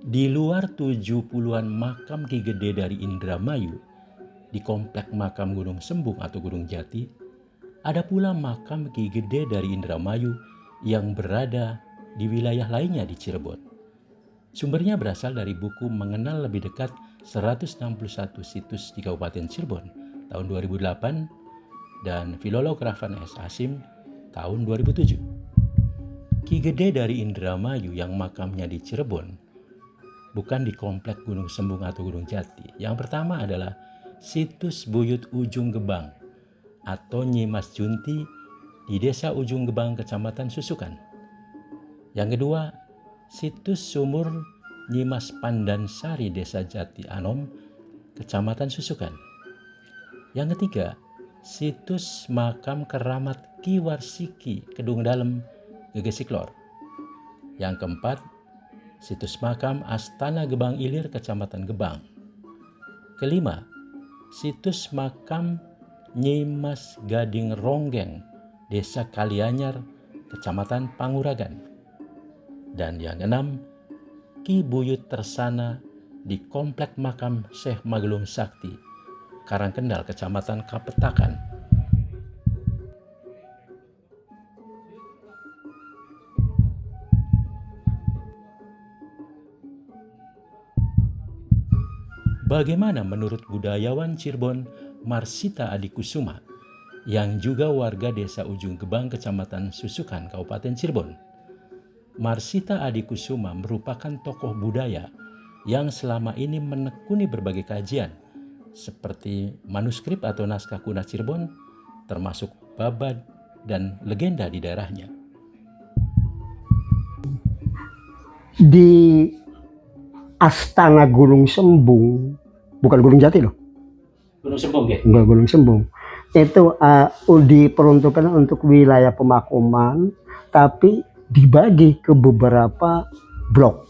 Di luar 70-an makam Ki Gede dari Indramayu, di komplek makam Gunung Sembung atau Gunung Jati, ada pula makam Ki Gede dari Indramayu yang berada di wilayah lainnya di Cirebon. Sumbernya berasal dari buku Mengenal Lebih Dekat 161 Situs di Kabupaten Cirebon tahun 2008 dan Filolog Rafan S. Hasim tahun 2007. Ki Gede dari Indramayu yang makamnya di Cirebon bukan di komplek Gunung Sembung atau Gunung Jati. Yang pertama adalah situs Buyut Ujung Gebang atau Nyi Mas Junti di Desa Ujung Gebang, Kecamatan Susukan. Yang kedua, situs Sumur Nyi Mas Pandansari, Desa Jati Anom, Kecamatan Susukan. Yang ketiga, situs makam keramat Ki Warsiki, Kedung Dalem, Gegesiklor. Yang keempat, situs makam Astana Gebang Ilir, Kecamatan Gebang. Kelima, situs makam Nyi Mas Gading Ronggeng, Desa Kalianyar, Kecamatan Panguragan. Dan yang keenam, Ki Buyut Tersana di komplek makam Syekh Magelung Sakti, Karangkendal, Kecamatan Kapetakan. Bagaimana menurut budayawan Cirebon Marsita Adikusuma yang juga warga Desa Ujung Gebang, Kecamatan Susukan, Kabupaten Cirebon? Marsita Adikusuma merupakan tokoh budaya yang selama ini menekuni berbagai kajian seperti manuskrip atau naskah kuno Cirebon, termasuk babad dan legenda di daerahnya. Di Astana Gunung Sembung, bukan Gunung Jati loh. Gunung Sembung ya? Enggak, Gunung Sembung. Itu diperuntukkan untuk wilayah pemakaman, tapi dibagi ke beberapa blok.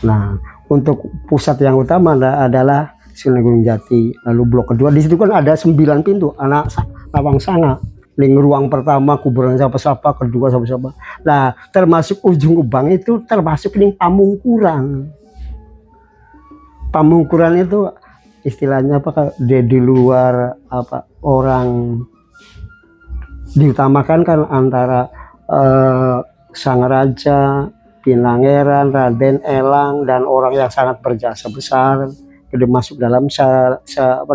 Nah, untuk pusat yang utama adalah Sunan Gunung Jati. Lalu blok kedua, di situ kan ada 9 pintu, anak Lawang Sanga. Di ruang pertama kuburan siapa-siapa, kedua siapa-siapa. Nah, termasuk Ujung Gebang itu termasuk di Pamungkuran. Pamungkuran itu istilahnya apa, di luar apa, orang diutamakan kan antara Sang Raja, Pinangeran, Raden Elang, dan orang yang sangat berjasa besar itu masuk dalam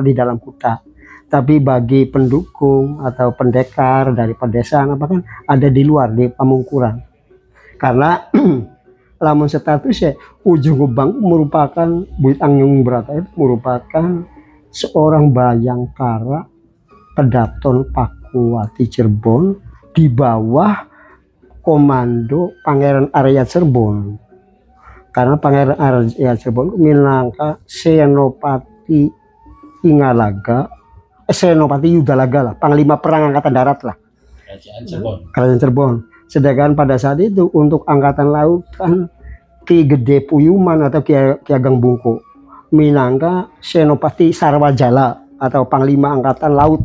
di dalam kota. Tapi bagi pendukung atau pendekar dari pedesaan apa kan ada di luar, di Pamungkuran. Karena lamun status ya Ujung Gebang merupakan Buyut Angyung Brata itu merupakan seorang bayangkara pedaton Pakuwati Cirebon di bawah komando Pangeran Arya Cirebon. Karena Pangeran Arya Cirebon minangka Senopati Ingalaga, Senopati Yudalaga lah, panglima perang angkatan darat lah. Kerajaan Cirebon. Sedangkan pada saat itu untuk angkatan laut kan Ki Gede Puyuman atau Ki Ageng Bungku minangka Senopati Sarwajala atau panglima angkatan laut.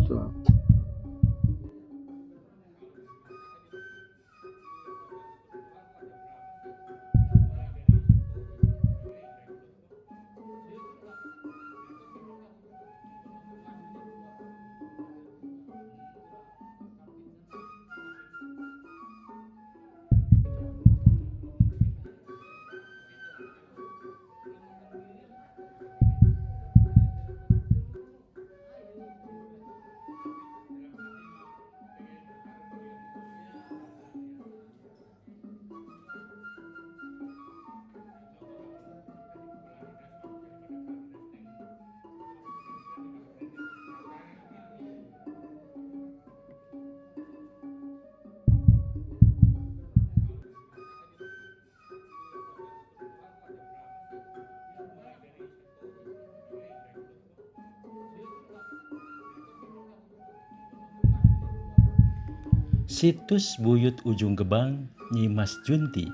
Situs Buyut Ujung Gebang Nyi Mas Junti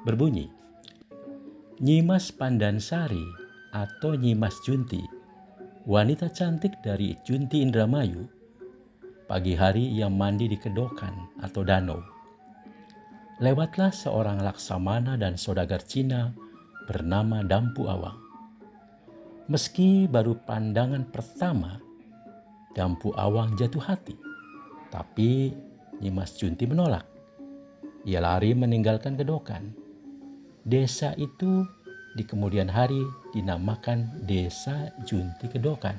berbunyi, Nyi Mas Pandansari atau Nyi Mas Junti, wanita cantik dari Junti Indramayu. Pagi hari ia mandi di kedokan atau danau. Lewatlah seorang laksamana dan saudagar Cina bernama Dampu Awang. Meski baru pandangan pertama, Dampu Awang jatuh hati, tapi Nyimas Junti menolak. Ia lari meninggalkan Gedokan. Desa itu di kemudian hari dinamakan Desa Junti Gedokan.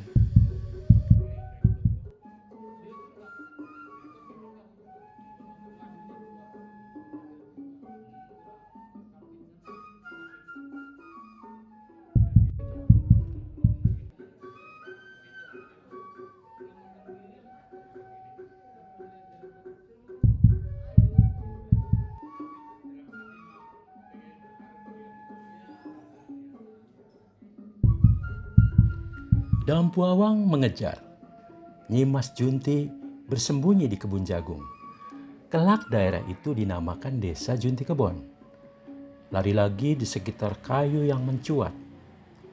Dampu Awang mengejar. Nyimas Junti bersembunyi di kebun jagung. Kelak daerah itu dinamakan Desa Junti Kebon. Lari lagi di sekitar kayu yang mencuat.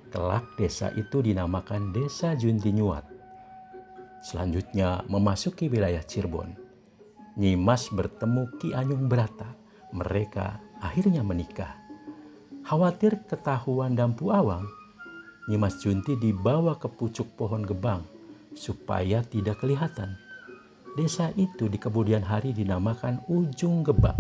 Kelak desa itu dinamakan Desa Junti Nyuat. Selanjutnya memasuki wilayah Cirebon. Nyimas bertemu Ki Anyung Brata. Mereka akhirnya menikah. Khawatir ketahuan Dampu Awang, Nyimas Junti dibawa ke pucuk pohon gebang supaya tidak kelihatan. Desa itu di kemudian hari dinamakan Ujung Gebang.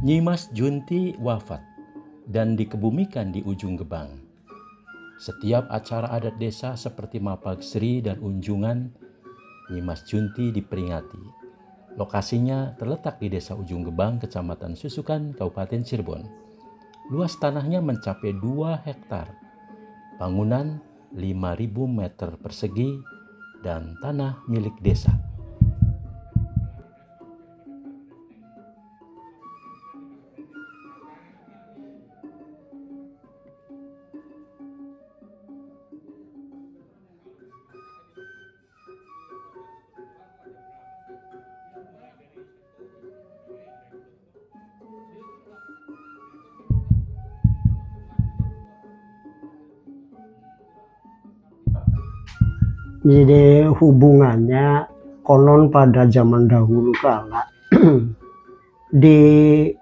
Nyimas Junti wafat dan dikebumikan di Ujung Gebang. Setiap acara adat desa seperti Mapagsri dan Unjungan, Nyimas Junti diperingati. Lokasinya terletak di Desa Ujung Gebang, Kecamatan Susukan, Kabupaten Cirebon. Luas tanahnya mencapai 2 hektar. Bangunan 5.000 meter persegi dan tanah milik desa. Jadi hubungannya konon pada zaman dahulu kala di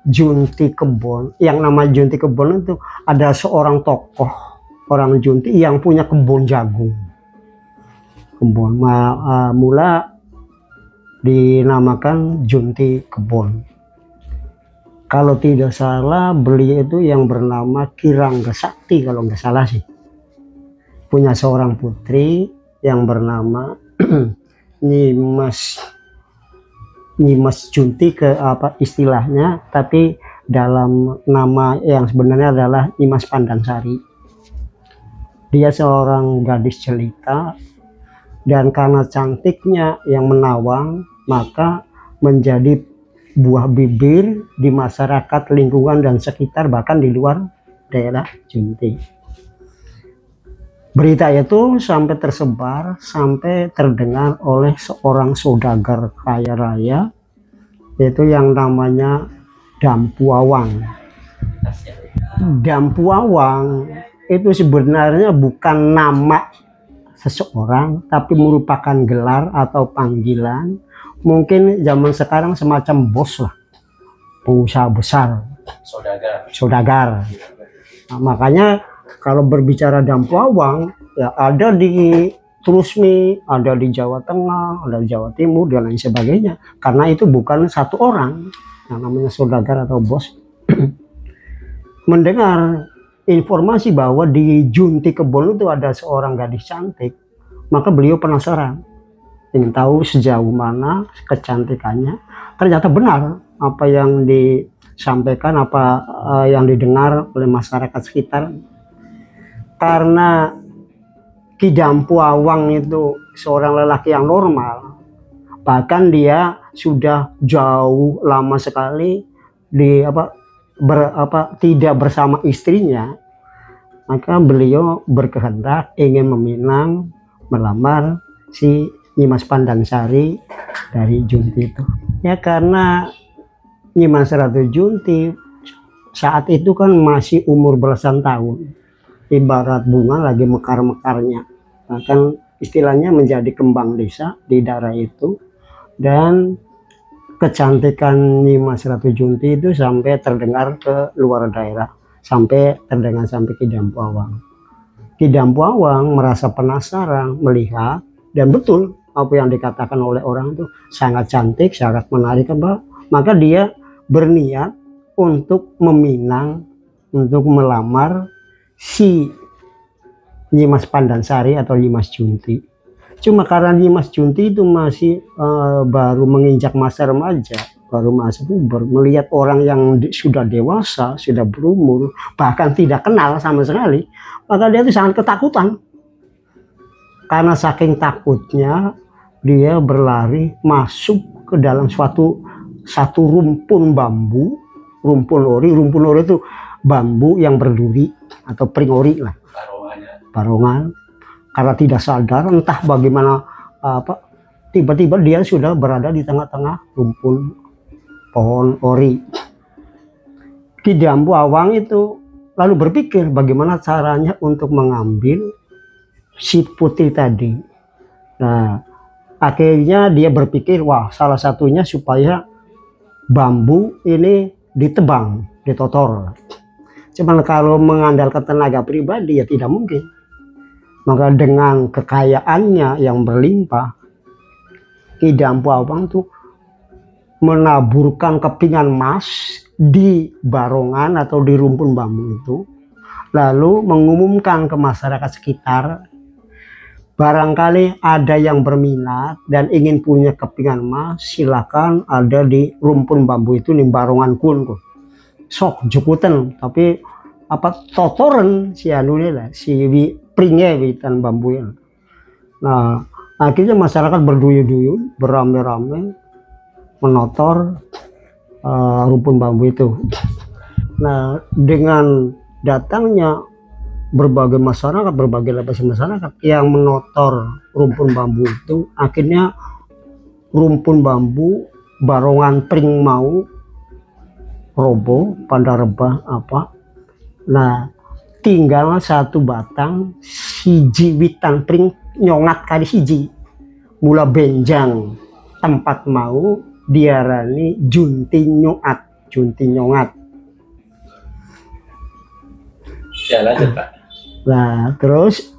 Junti Kebon, yang nama Junti Kebon itu ada seorang tokoh orang Junti yang punya kebun jagung. Kebun mula dinamakan Junti Kebon. Kalau tidak salah beliau itu yang bernama Kirangga Sakti kalau nggak salah sih. Punya seorang putri yang bernama Nyimas Junti ke apa istilahnya, tapi dalam nama yang sebenarnya adalah Nyimas Pandansari. Dia seorang gadis jelita dan karena cantiknya yang menawan maka menjadi buah bibir di masyarakat lingkungan dan sekitar, bahkan di luar daerah Junti. Berita itu sampai tersebar, sampai terdengar oleh seorang saudagar kaya raya, yaitu yang namanya Dampu Awang. Dampu Awang itu sebenarnya bukan nama seseorang, tapi merupakan gelar atau panggilan. Mungkin zaman sekarang semacam bos lah, pengusaha besar, saudagar. Nah, makanya kalau berbicara Dampu Awang, ya ada di Trusmi, ada di Jawa Tengah, ada di Jawa Timur, dan lain sebagainya. Karena itu bukan satu orang, yang namanya saudagar atau bos. Mendengar informasi bahwa di Junti Kebon itu ada seorang gadis cantik, maka beliau penasaran, ingin tahu sejauh mana kecantikannya. Ternyata benar apa yang disampaikan, apa yang didengar oleh masyarakat sekitar. Karena Ki Dampu Awang itu seorang lelaki yang normal, bahkan dia sudah jauh lama sekali tidak bersama istrinya, maka beliau berkehendak ingin meminang, melamar si Nyimas Pandansari dari Junti itu. Ya karena Nyimas Ratu Junti saat itu kan masih umur belasan tahun, ibarat bunga lagi mekar-mekarnya. Nah, kan istilahnya menjadi kembang desa di daerah itu, dan kecantikan Nyimas Ratu Junti itu sampai terdengar ke luar daerah, sampai terdengar sampai Ki Dampu Awang. Ki Dampu Awang merasa penasaran melihat, dan betul apa yang dikatakan oleh orang itu sangat cantik, sangat menarik, maka dia berniat untuk meminang, untuk melamar si Nyimas Pandansari atau Nyimas Junti. Cuma karena Nyimas Junti itu masih baru menginjak masa remaja, baru masa puber, melihat orang yang sudah dewasa, sudah berumur, bahkan tidak kenal sama sekali, maka dia itu sangat ketakutan. Karena saking takutnya, dia berlari masuk ke dalam satu rumpun bambu, rumpun ori itu bambu yang berduri atau pringori lah, barongan. Karena tidak sadar entah bagaimana tiba-tiba dia sudah berada di tengah-tengah rumpun pohon ori. Ki Dampu Awang itu lalu berpikir bagaimana caranya untuk mengambil si putri tadi. Nah, akhirnya dia berpikir, wah, salah satunya supaya bambu ini ditebang, ditotor. Cuman kalau mengandalkan tenaga pribadi ya tidak mungkin. Maka dengan kekayaannya yang berlimpah, Ki Dampu Awang tuh menaburkan kepingan emas di barongan atau di rumpun bambu itu, lalu mengumumkan ke masyarakat sekitar, barangkali ada yang berminat dan ingin punya kepingan emas, silakan ada di rumpun bambu itu di barongan kun. Sok jukuten, tapi totoren si anune lah, si pringe witan bambu ya. Nah, akhirnya masyarakat berduyun-duyun, beramai-ramai menotor rumpun bambu itu. Nah, dengan datangnya berbagai masyarakat, berbagai lapisan masyarakat yang menotor rumpun bambu itu, akhirnya rumpun bambu barongan pring mau robo pada rebah Nah, tinggal satu batang siji witan pring nyongat kali siji, mula benjang tempat mau diarani Junti Nyongat. Ya, lanjut, Pak. Nah, terus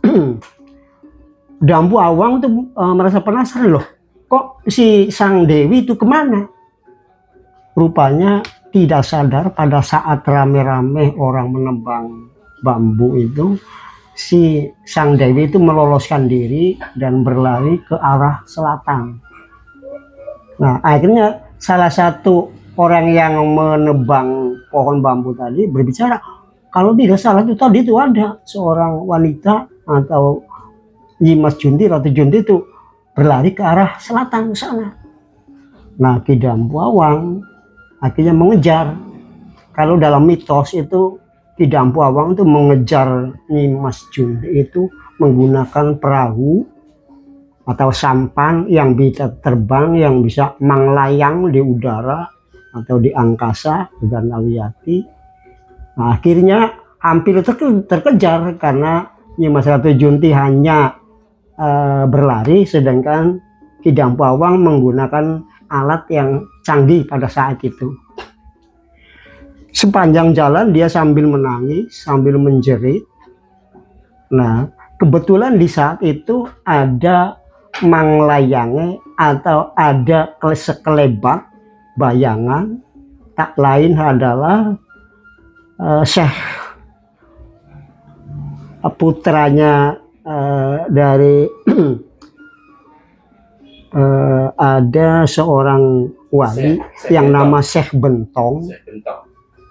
Dampu Awang tuh merasa penasaran, loh, kok si Sang Dewi itu kemana? Rupanya tidak sadar pada saat rame-rame orang menebang bambu itu, si Sang Dewi itu meloloskan diri dan berlari ke arah selatan. Nah, akhirnya salah satu orang yang menebang pohon bambu tadi berbicara, kalau tidak salah itu tadi itu ada seorang wanita atau Nyimas Junti, Ratu Junti itu berlari ke arah selatan ke sana. Nah, Ki Dampu Awang akhirnya mengejar. Kalau dalam mitos itu Ki Dampu Awang itu mengejar Nyimas Junti itu menggunakan perahu atau sampan yang bisa terbang, yang bisa manglayang di udara atau di angkasa dengan Nawiyati. Nah, akhirnya hampir terkejar karena Nyimas Ratu Junti hanya berlari, sedangkan Ki Dampu Awang menggunakan alat yang canggih pada saat itu. Sepanjang jalan dia sambil menangis, sambil menjerit. Nah, kebetulan di saat itu ada manglayange atau ada sekelebat bayangan, tak lain adalah Syekh putranya dari ada seorang wali yang nama Syekh Bentong.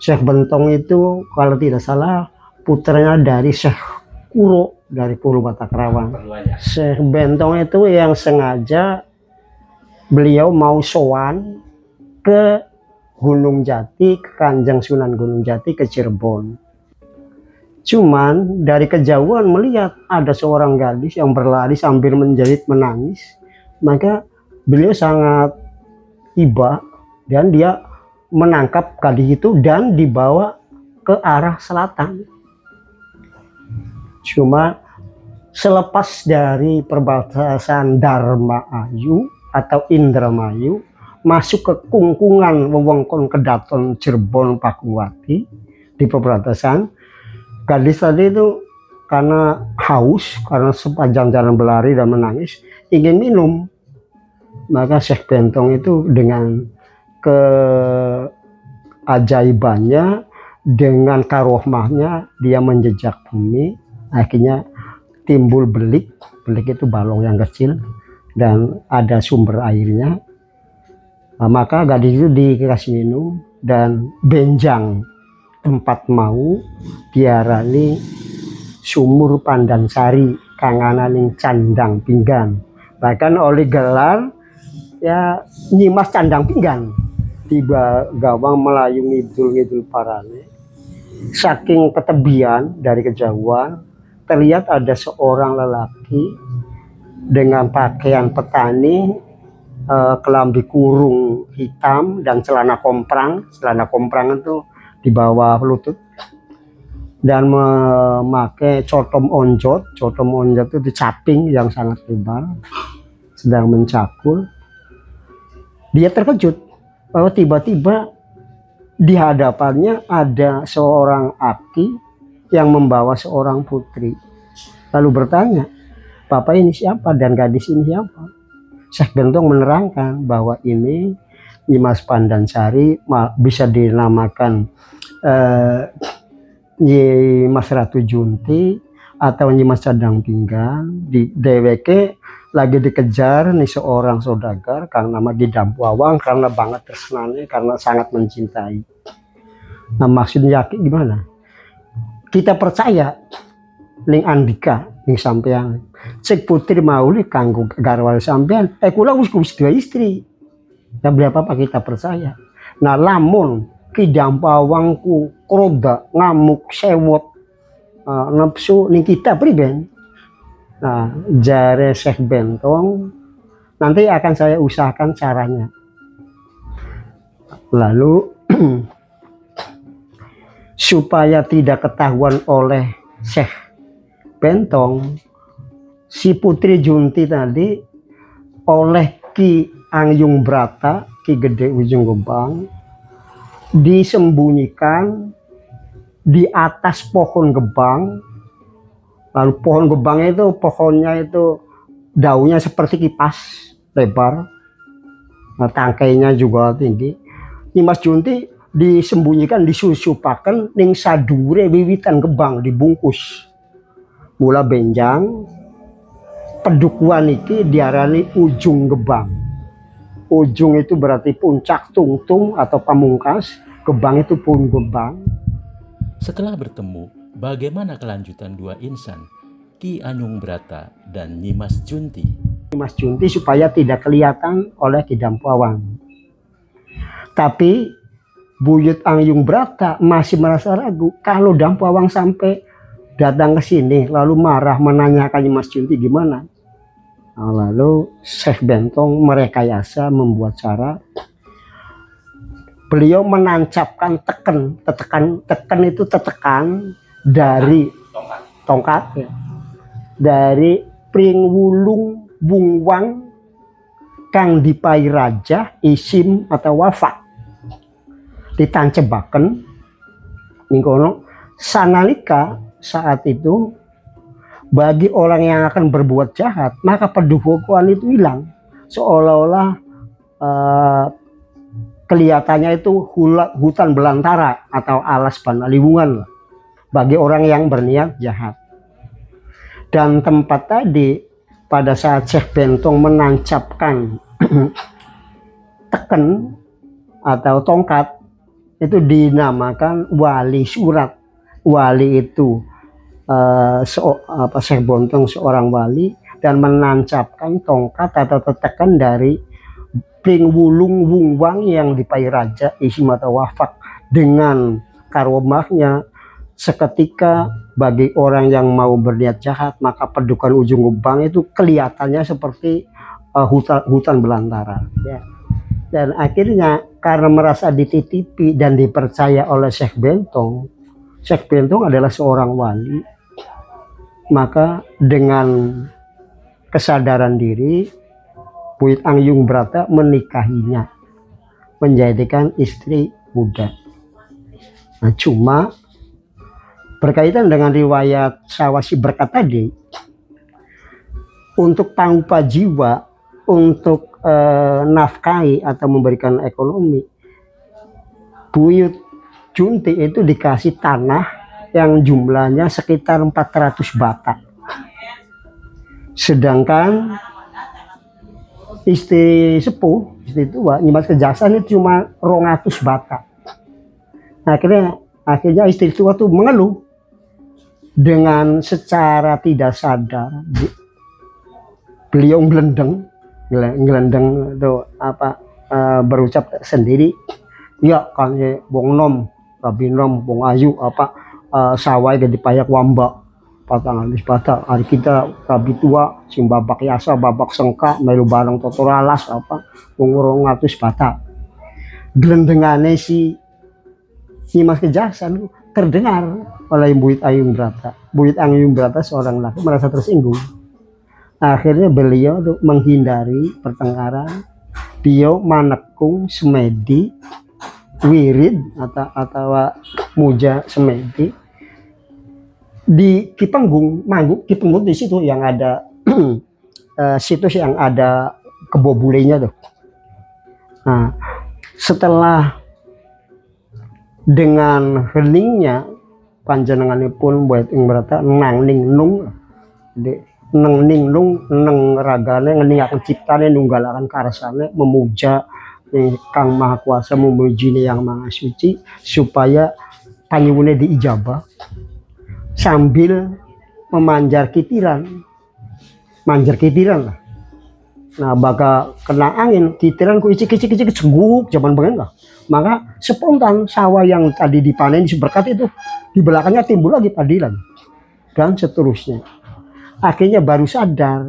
Syekh Bentong itu kalau tidak salah putranya dari Syekh Kuro dari Pulau Batakrawan. Syekh Bentong itu yang sengaja beliau mau sowan ke Gunung Jati ke Kanjeng Sunan Gunung Jati ke Cirebon. Cuman dari kejauhan melihat ada seorang gadis yang berlari sambil menjerit menangis, maka beliau sangat tiba dan dia menangkap gadis itu dan dibawa ke arah selatan. Cuma selepas dari perbatasan Dharma Ayu atau Indramayu masuk ke kungkungan wewengkon Kedaton Cirebon Pakuwati di perbatasan, gadis tadi itu karena haus, karena sepanjang jalan berlari dan menangis, ingin minum. Maka Syekh Bentong itu dengan keajaibannya, dengan karohmahnya, dia menjejak bumi. Akhirnya timbul belik. Belik itu balong yang kecil dan ada sumber airnya. Nah, maka gadis itu dikasih minum dan benjang tempat mau diarani Sumur Pandansari Kangananing Candang Pinggan. Bahkan oleh gelar ya Nyimas Candang Pinggan. Tiba gawang Melayu ngidul-ngidul parane. Saking ketebian dari kejauhan terlihat ada seorang lelaki dengan pakaian petani, kelambi kurung hitam dan celana komprang. Celana komprang itu di bawah lutut dan memakai cotom onjot. Cotom onjot itu dicaping yang sangat lebar, sedang mencakul. Dia terkejut bahwa tiba-tiba di hadapannya ada seorang aki yang membawa seorang putri. Lalu bertanya, "Bapak ini siapa dan gadis ini siapa?" Syekh Bentong menerangkan bahwa ini Nyimas Pandansari, bisa dinamakan Nyimas Ratu Junti atau Nyimas Candang Pinggan. Di DWK lagi dikejar nih seorang saudagar karena nama Gidampuawang, karena banget tersenannya, karena sangat mencintai. Nah, maksudnya gimana? Kita percaya ning Andika ning sampean. Cek putri mauli kanggo garwane sampean. Kula wis dua istri. Ya berapa apa kita percaya. Nah, lamun Kidampawangku kroda ngamuk sewot nafsu ning kita priben. Nah, jare Syekh Bentong, nanti akan saya usahakan caranya. Lalu supaya tidak ketahuan oleh Syekh Bentong, si Putri Junti tadi oleh Ki Angyung Brata, Ki Gede Ujung Gebang, disembunyikan di atas pohon gebang. Lalu pohon gebang itu pohonnya itu daunnya seperti kipas lebar, nah, tangkainya juga tinggi. Nyimas Junti disembunyikan, disusupaken ning sadure wiwitan gebang, dibungkus. Mula benjang pedukuhan iki diarani ujung gebang. Ujung itu berarti puncak, tungtung atau pamungkas, gebang itu pun gebang. Setelah bertemu, bagaimana kelanjutan dua insan, Ki Angyung Brata dan Nyimas Junti? Nyimas Junti supaya tidak kelihatan oleh Kidampawang. Tapi Buyut Angyung Brata masih merasa ragu. Kalau Dampawang sampai datang ke sini lalu marah menanyakan Nyimas Junti gimana. Nah, lalu Syekh Bentong merekayasa membuat cara. Beliau menancapkan teken itu tetekan dari tongkat ya, dari pring wulung bungwang kang dipai raja isim atau wafat ditancebaken ningkono sanalika. Saat itu bagi orang yang akan berbuat jahat maka pedukuhan itu hilang, seolah-olah kelihatannya itu hutan belantara atau alas panaliwungan bagi orang yang berniat jahat. Dan tempat tadi pada saat Syekh Bentong menancapkan teken atau tongkat itu dinamakan wali surat. Wali itu Syekh Bentong seorang wali dan menancapkan tongkat atau tetekan dari pring wulung wung wang yang dipai raja isi mata wafak dengan karomahnya. Seketika bagi orang yang mau berniat jahat, maka pedukan ujung gebang itu kelihatannya seperti hutan belantara ya. Dan akhirnya karena merasa dititipi dan dipercaya oleh Syekh Bentong adalah seorang wali, maka dengan kesadaran diri Buyut Angyung Brata menikahinya, menjadikan istri muda. Nah, cuma berkaitan dengan riwayat Sawasi Berkat tadi, untuk tanpa jiwa, untuk nafkahi atau memberikan ekonomi, Buyut Junti itu dikasih tanah yang jumlahnya sekitar 400 bata. Sedangkan istri sepuh, istri tua, Nyimas Kejaksaan itu cuma 200 bata. Akhirnya istri tua tuh mengeluh. Dengan secara tidak sadar beliau ngelendeng itu berucap sendiri, ya kan bong nom rabi nom bong ayu sawai gede payak wamba patang alis bata hari kita rabi tua sim babak yasa babak sengka melu barang totoralas bong 200 bata. Gelendengane si Mas Kejaksaan terdengar oleh Buyut Angyung Brata. Buyut Angyung Brata seorang laki merasa tersinggung. Akhirnya beliau tuh menghindari pertengkaran. Beliau manekung semedi wirid atau muja semedi di Kipenggung, manggung Kipenggung di situ yang ada situs yang ada kebobulenya tuh. Nah, setelah dengan heningnya panjenenganipun Buyut Angyung Brata nang ning nung neng ning nung neng ragane ngeningaken ciptane nunggalaken karsane memuja Kang Maha Kuasa, memuji Yang Maha Suci supaya panyuwune diijabah sambil memanjar kitiran, manjar kitiran lah. Nah, bakal kena angin kitiran ku icik seguk zaman bengen lah. Maka spontan sawah yang tadi dipanen si Berkat itu di belakangnya timbul lagi padi lagi dan seterusnya. Akhirnya baru sadar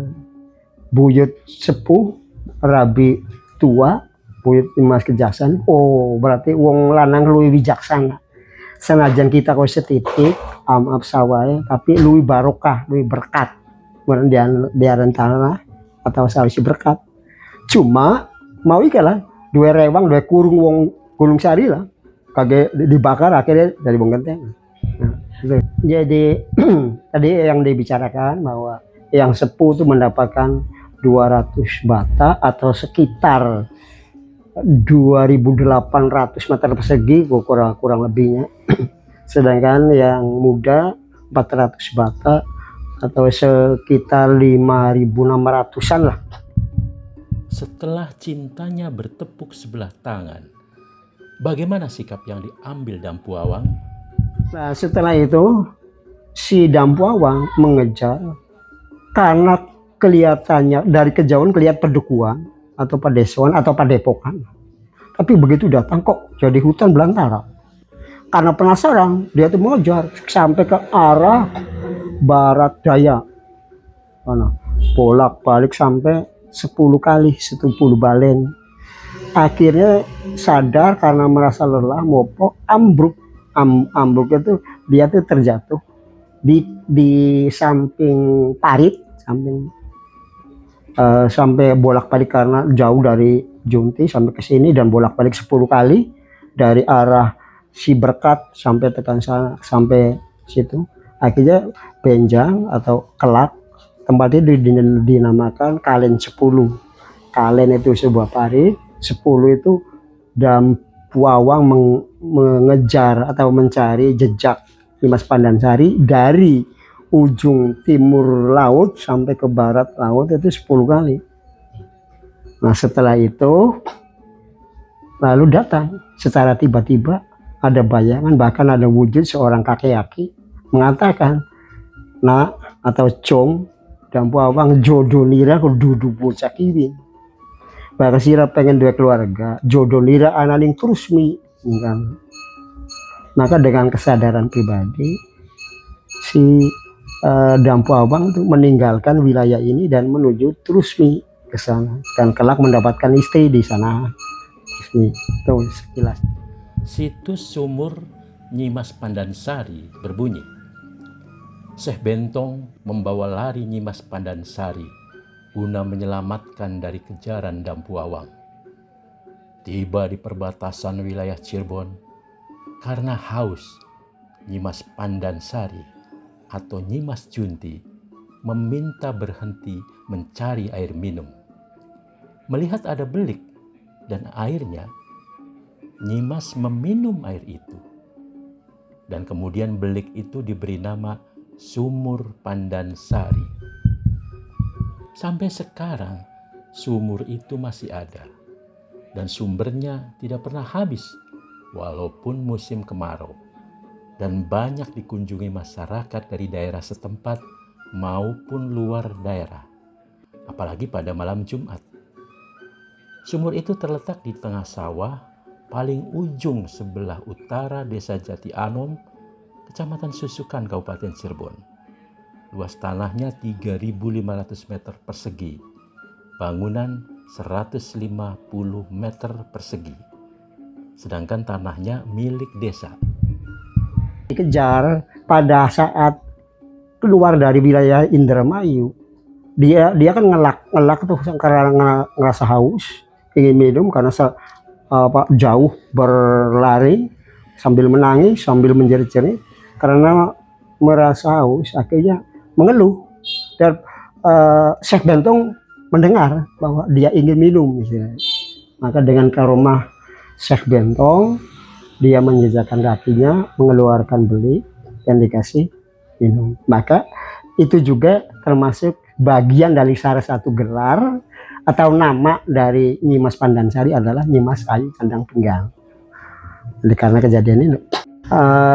Buyut sepuh rabi tua Buyut Mas Kejaksaan, oh berarti wong lanang luwih wijaksana. Senajan kita kok setitik amap sawah tapi luwih barokah, luwih berkat. Biaran tanah atau sawisi berkat. Cuma mau ikalah dua rewang dua kurung wong Gunung Sari lah kagak dibakar akhirnya dari Bong Genteng. Nah, gitu. Jadi tadi yang dibicarakan bahwa yang sepuh itu mendapatkan 200 bata atau sekitar 2.800 meter persegi kurang lebihnya. Sedangkan yang muda 400 bata atau sekitar 5.600-an lah. Setelah cintanya bertepuk sebelah tangan, bagaimana sikap yang diambil Dampu Awang? Nah, setelah itu si Dampu Awang mengejar karena kelihatannya dari kejauhan kelihatan pedukuhan atau padesuan atau padepokan. Tapi begitu datang kok jadi hutan belantara. Karena penasaran dia tuh mengejar sampai ke arah barat daya. Bolak-balik sampai 10 kali 10 balen. Akhirnya sadar karena merasa lelah mopo ambruk. Ambruk itu dia tuh terjatuh di samping parit, sampai bolak-balik karena jauh dari Junti sampai ke sini dan bolak-balik 10 kali dari arah si Berkat sampai tekan sana sampai situ. Akhirnya benjang atau kelak, tempat itu dinamakan Kalen 10. Kalen itu sebuah parit, 10 itu Dampu Awang mengejar atau mencari jejak Dimas Pandansari dari ujung timur laut sampai ke barat laut itu 10 kali. Nah, setelah itu lalu datang secara tiba-tiba ada bayangan, bahkan ada wujud seorang kakek-aki mengatakan, "Nak atau Cong, Dampu Awang jodoh nira kudu bocah kiwin." Sira pengen dua keluarga, jodoh nira analing terus mi. Kan. Maka dengan kesadaran pribadi, si Dampu Awang itu meninggalkan wilayah ini dan menuju terus mi ke sana. Dan kelak mendapatkan istri di sana. Itu sekilas. Situs sumur Nyimas Pandansari berbunyi, Syekh Bentong membawa lari Nyimas Pandansari guna menyelamatkan dari kejaran Dampu Awang. Tiba di perbatasan wilayah Cirebon, karena haus, Nyimas Pandansari atau Nyimas Junti meminta berhenti mencari air minum. Melihat ada belik dan airnya, Nyimas meminum air itu. Dan kemudian belik itu diberi nama Sumur Pandansari. Sampai sekarang sumur itu masih ada dan sumbernya tidak pernah habis walaupun musim kemarau, dan banyak dikunjungi masyarakat dari daerah setempat maupun luar daerah, apalagi pada malam Jumat. Sumur itu terletak di tengah sawah paling ujung sebelah utara Desa Jati Anom, Kecamatan Susukan, Kabupaten Cirebon. Luas tanahnya 3.500 meter persegi, bangunan 150 meter persegi, sedangkan tanahnya milik desa. Dikejar pada saat keluar dari wilayah Indramayu, dia kan ngelak tuh karena ngerasa haus, ingin minum karena jauh berlari sambil menangis, sambil menjerit-jerit karena merasa haus, akhirnya mengeluh. Dan Syekh Bentong mendengar bahwa dia ingin minum, misalnya. Maka dengan karomah Syekh Bentong, dia menjejakkan kakinya, mengeluarkan belik dan dikasih minum. Maka itu juga termasuk bagian dari salah satu gelar atau nama dari Nyimas Pandansari adalah Nyimas Ayu Sandang Pinggang. Jadi karena kejadian ini,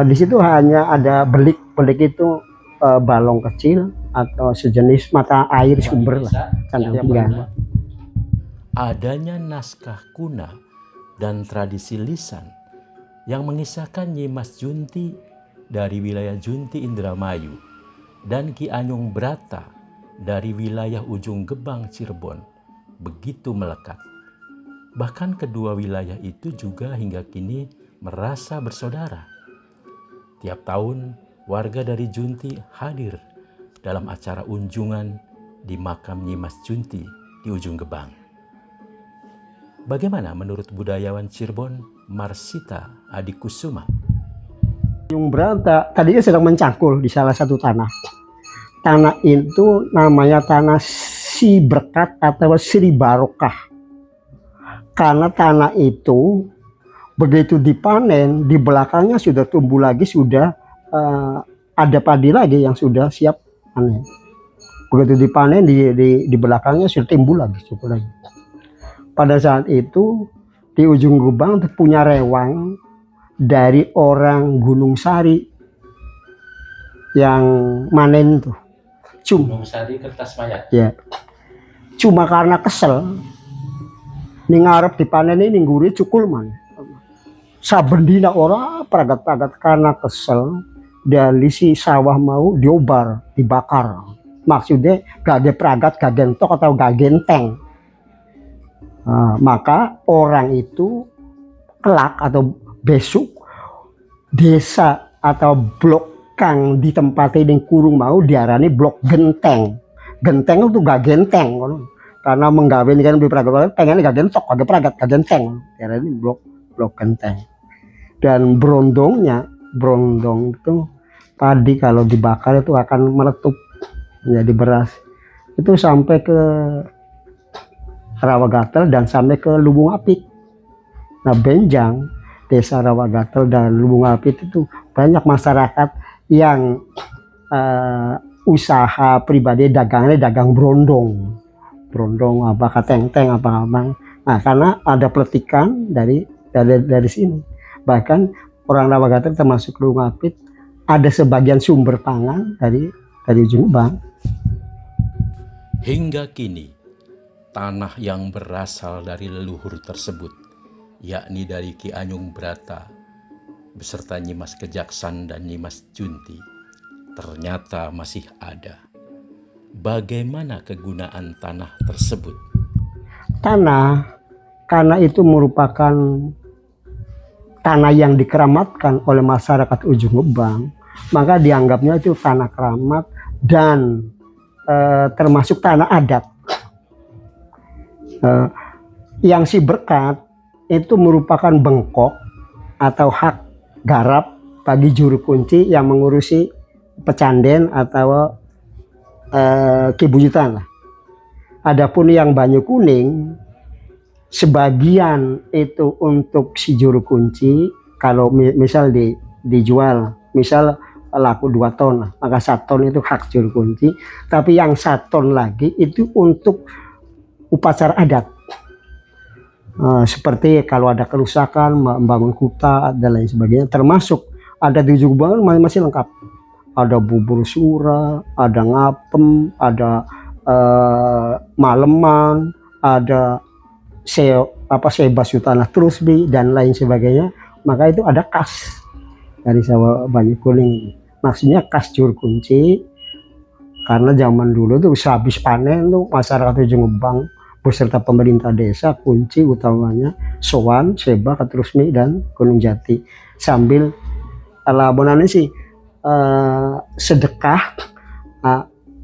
di situ hanya ada belik itu balong kecil atau sejenis mata air sumber lah, Sandang Pinggang. Adanya naskah kuna dan tradisi lisan yang mengisahkan Nyimas Junti dari wilayah Junti Indramayu dan Ki Anyong Brata dari wilayah Ujung Gebang Cirebon begitu melekat. Bahkan kedua wilayah itu juga hingga kini merasa bersaudara. Tiap tahun warga dari Junti hadir dalam acara unjungan di makam Nyimas Junti di Ujung Gebang. Bagaimana menurut budayawan Cirebon Marsita Adikusuma? Anyong Brata tadinya sedang mencangkul di salah satu tanah. Tanah itu namanya tanah Si Berkat atau Sri Barokah. Karena tanah itu begitu dipanen, di belakangnya sudah tumbuh lagi, sudah ada padi lagi yang sudah siap panen. Begitu dipanen, di belakangnya sudah timbul lagi. Pada saat itu di Ujung Gebang punya rewang dari orang Gunung Sari yang manen tuh. Gunung Sari Kertas Mayat. Ya. Cuma karena kesel, ning ngarep dipanen ini ngguri cukul man. Saben dina ora pragat-pragat karena kesel, dari si sawah mau diobar, dibakar. Maksudnya gak pragat, gak gentok atau gak genteng. Maka orang itu kelak atau besok desa atau blok kang di tempat ini kurung mau diarani blok genteng. Genteng itu gak genteng karena menggawe ini kan pragat pengen gak gentok, gak pragat, gak genteng. Diarani blok genteng. Dan brondong itu padi kalau dibakar itu akan meletup menjadi beras. Itu sampai ke Rawagatel dan sampai ke Lubung Apit. Nah, Benjang, desa Rawagatel dan Lubung Apit itu banyak masyarakat yang usaha pribadi dagangnya dagang brondong apa kateng-teng apa. Nah, karena ada peletikan dari sini. Bahkan orang Rawagatel termasuk Lubung Apit ada sebagian sumber pangan dari Ujung Gebang. Hingga kini tanah yang berasal dari leluhur tersebut, yakni dari Ki Anyung Brata beserta Nyimas Kejaksan dan Nyimas Junti, ternyata masih ada. Bagaimana kegunaan tanah tersebut? Tanah, karena itu merupakan tanah yang dikeramatkan oleh masyarakat Ujung Gebang, maka dianggapnya itu tanah keramat dan termasuk tanah adat. Yang si berkat itu merupakan bengkok atau hak garap bagi juru kunci yang mengurusi pecanden atau kebuyutan. Adapun yang Banyu Kuning, sebagian itu untuk si juru kunci. Kalau misal dijual, misal laku 2 ton, maka 1 ton itu hak juru kunci. Tapi yang 1 ton lagi itu untuk upacara adat. Seperti kalau ada kerusakan, membangun kuta dan lain sebagainya, termasuk ada di Ujung Gebang masih lengkap. Ada bubur sura, ada ngapem, ada maleman, ada sebas tanah terusbi dan lain sebagainya. Maka itu ada kas dari sawah Banyu Kuning. Maksudnya kas juru kunci, karena zaman dulu tuh sehabis panen tuh masyarakat Ujung Gebang beserta pemerintah desa, kunci utamanya sowan, seba, keterusmi dan Gunung Jati, sambil labonan sih sedekah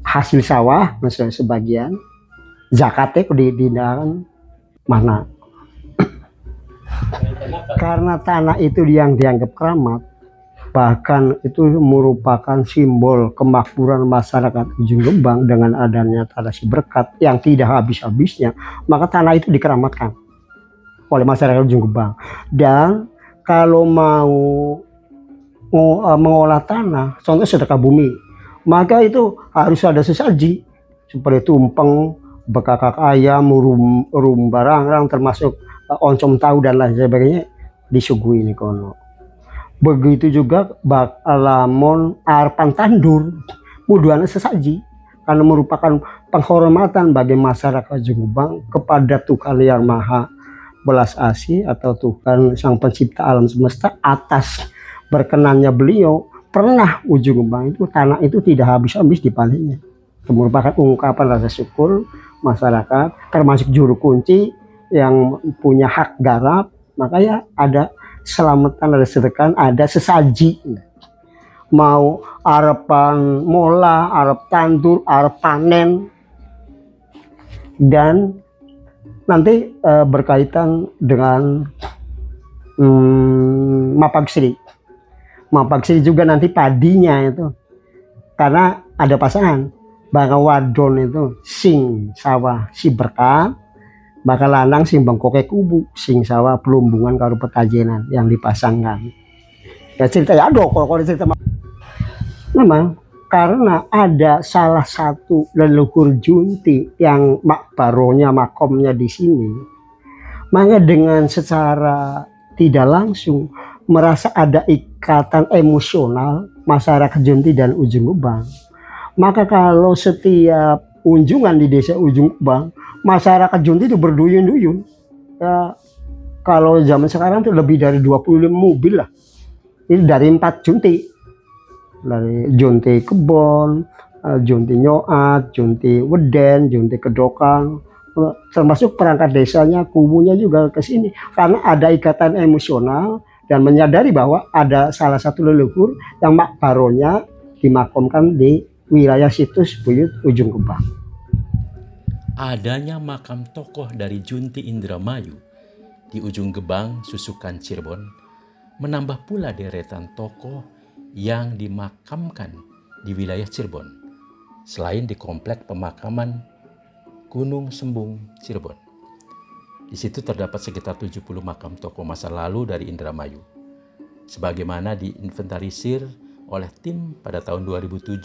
hasil sawah, misalnya sebagian zakatnya di mana. Karena tanah itu yang dianggap keramat, bahkan itu merupakan simbol kemakmuran masyarakat Ujung Gebang dengan adanya tanah si berkat yang tidak habis-habisnya, maka tanah itu dikeramatkan oleh masyarakat Ujung Gebang. Dan kalau mau mengolah tanah, contoh sedekah bumi, maka itu harus ada sesaji seperti tumpeng, bekakak ayam, rum barang, termasuk oncom tahu dan lain sebagainya disuguhi ini kono. Begitu juga bak lamun arpan tandur muduana sesaji, karena merupakan penghormatan bagi masyarakat Ujung Gebang kepada Tuhan Yang Maha Belas Asih atau Tuhan Sang Pencipta alam semesta. Atas berkenannya beliau, pernah Ujung Gebang itu tanah itu tidak habis-habis dipanennya. Itu merupakan ungkapan rasa syukur masyarakat, termasuk juru kunci yang punya hak garap. Maka ya ada selamatan, ada sedekah, ada sesaji. Mau arepan mola, arep tandur, arep panen, dan nanti berkaitan dengan mapagsri. Mapagsri juga nanti padinya itu, karena ada pasangan bakal wadon itu sing sawah si berkat, bakal lanang sing bengkoke kubu sing sawah pelumbungan karo petajenan yang dipasangkan. Ya cerita ya ada kalau cerita memang karena ada salah satu leluhur Junti yang makbaronya, makomnya di sini, maka dengan secara tidak langsung merasa ada ikatan emosional masyarakat Junti dan Ujung Gebang. Maka kalau setiap kunjungan di desa Ujung Gebang, masyarakat Junti itu berduyun-duyun. Ya, kalau zaman sekarang itu lebih dari 25 mobil lah. Ini dari 4 Junti. Dari Junti Kebon, Junti Nyoat, Junti Weden, Junti Kedokan, termasuk perangkat desanya, kubunya juga ke sini. Karena ada ikatan emosional dan menyadari bahwa ada salah satu leluhur yang makbaronya dimakamkan di wilayah situs Buyut Ujung Gebang. Adanya makam tokoh dari Junti Indramayu di Ujung Gebang, Susukan, Cirebon, menambah pula deretan tokoh yang dimakamkan di wilayah Cirebon, selain di komplek pemakaman Gunung Sembung, Cirebon. Di situ terdapat sekitar 70 makam tokoh masa lalu dari Indramayu, sebagaimana diinventarisir oleh tim pada tahun 2007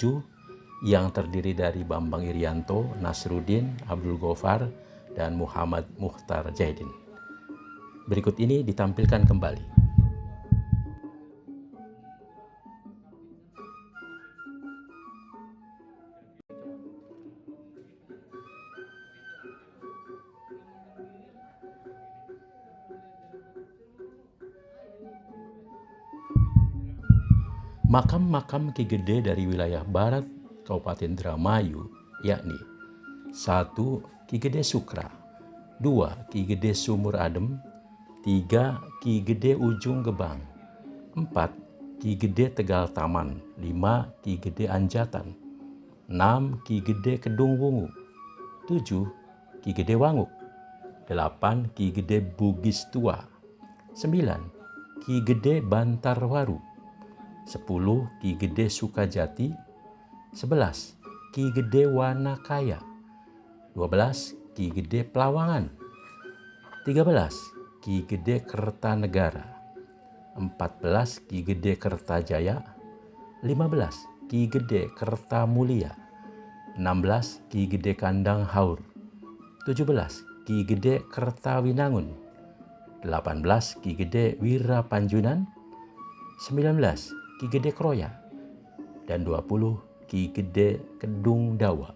yang terdiri dari Bambang Irianto, Nasruddin, Abdul Gofar, dan Muhammad Mukhtar Jaidin. Berikut ini ditampilkan kembali. Makam-makam Ki Gede dari wilayah barat Kabupaten Indramayu yakni 1. Ki Gede Sukra, 2. Ki Gede Sumur Adem, 3. Ki Gede Ujung Gebang, 4. Ki Gede Tegal Taman, 5. Ki Gede Anjatan, 6. Ki Gede Kedung Wungu, 7. Ki Gede Wanguk, 8. Ki Gede Bugis Tua, 9. Ki Gede Bantarwaru, 10. Ki Gede Sukajati, 11. Ki Gede Wanakaya, 12. Ki Gede Pelawangan, 13. Ki Gede Kertanegara, 14. Ki Gede Kertajaya, 15. Ki Gede Kertamulia, 16. Ki Gede Kandang Haur, 17. Ki Gede Kertawinangun, 18. Ki Gede Wirapanjunan, 19. Ki Gede Kroya, dan 20. Ki Gede Kedung Dawa.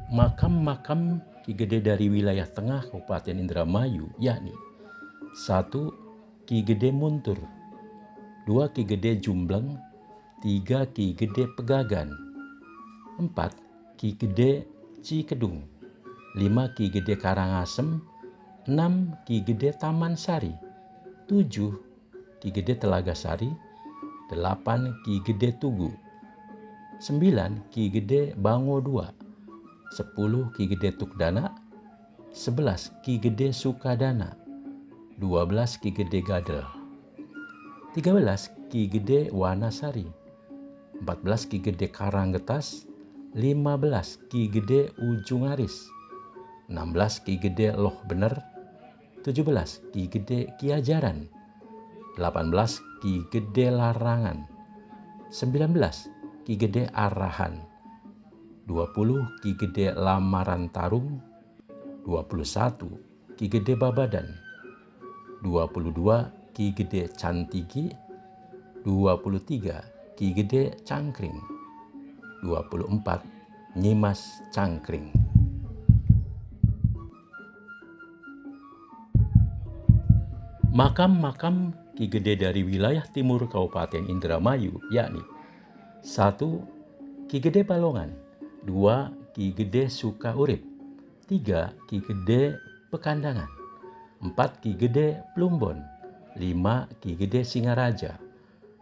Makam-makam Ki Gede dari wilayah tengah Kabupaten Indramayu yakni 1. Ki Gede Muntur, 2. Ki Gede Jumbleng, 3. Ki Gede Pegagan, 4. Ki Gede Cikedung, 5. Ki Gede Karangasem, 6. Ki Gede Taman Sari, 7. Ki Gede Telaga Sari, 8. Ki Gede Tugu, 9. Ki Gede Bango II, 10. Ki Gede Tukdana, 11. Ki Gede Sukadana, 12. Ki Gede Gadel, 13. Ki Gede Wanasari, 14. Ki Gede Karanggetas, 15. Ki Gede Ujung Aris, 16. Ki Gede Loh Bener, 17. Ki Gede Kiajaran, 18. Ki Gede Larangan, 19. Ki Gede Arahan, 20. Ki Gede Lamaran Tarung, 21. Ki Gede Babadan, 22. Ki Gede Cantigi, 23. Ki Gede Cangkring, 24. Nyimas Cangkring. Makam-makam Ki Gede dari wilayah timur Kabupaten Indramayu yakni 1. Ki Gede Balongan, 2. Ki Gede Sukaurip, 3. Ki Gede Pekandangan, 4. Ki Gede Plumbon, 5. Ki Gede Singaraja,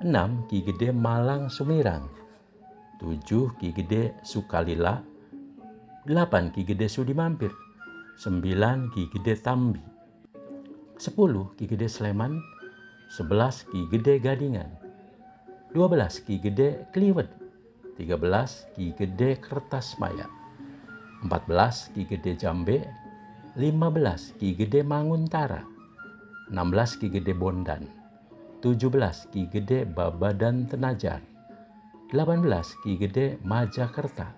6. Ki Gede Malang Sumirang, 7. Ki Gede Sukalila, 8. Ki Gede Sudimampir, 9. Ki Gede Tambi, 10. Ki Gede Sleman, 11. Ki Gede Gadingan, 12. Ki Gede Kliwet, 13. Ki Gede Kertasmaya, 14. Ki Gede Jambe, 15. Ki Gede Manguntara, 16. Ki Gede Bondan, 17. Ki Gede Babadan Tenajar, 18. Ki Gede Majakerta,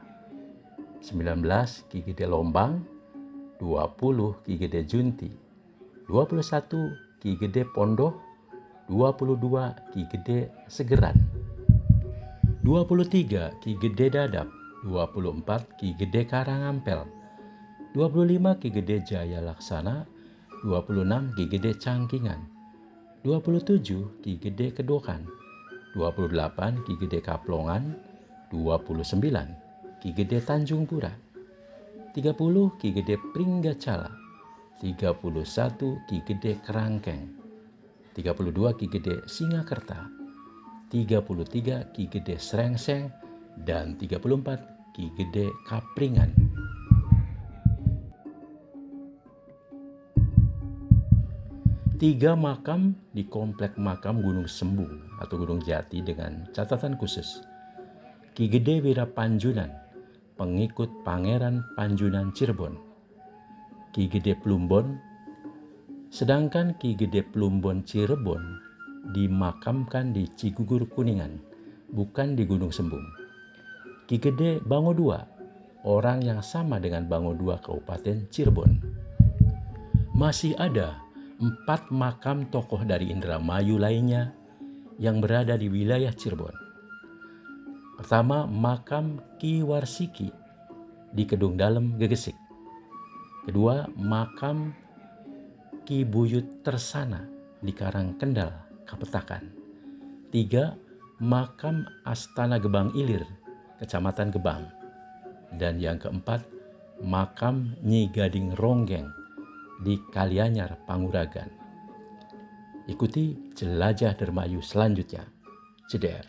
19. Ki Gede Lombang, 20. Ki Gede Junti, 21. Ki Gede Pondoh, 22. Ki Gede Segeran, 23. Ki Gede Dadap, 24. Ki Gede Karangampel, 25. Ki Gede Jaya Laksana, 26. Ki Gede Cangkingan, 27. Ki Gede Kedokan, 28. Ki Gede Kaplongan, 29. Ki Gede Tanjung Pura, 30. Ki Gede Pringgacala, 31. Ki Gede Kerangkeng, 32. Ki Gede Singakerta, 33. Ki Gede Srengseng, dan 34. Ki Gede Kapringan. Tiga makam di Komplek Makam Gunung Sembung atau Gunung Jati dengan catatan khusus. Ki Gede Wirapanjunan, pengikut Pangeran Panjunan Cirebon. Ki Gede Plumbon, sedangkan Ki Gede Plumbon Cirebon dimakamkan di Cigugur Kuningan, bukan di Gunung Sembung. Ki Gede Bango II, orang yang sama dengan Bango II Kabupaten Cirebon. Masih ada 4 makam tokoh dari Indramayu lainnya yang berada di wilayah Cirebon. Pertama, makam Ki Warsiki di Kedung Dalem, Gegesik. Kedua, makam Ki Buyut Tersana di Karangkendal, Kapetakan. 3. Makam Astana Gebang Ilir, Kecamatan Gebang. Dan yang keempat, Makam Nyi Gading Ronggeng di Kalianyar, Panguragan. Ikuti jelajah Dermayu selanjutnya. Ceder.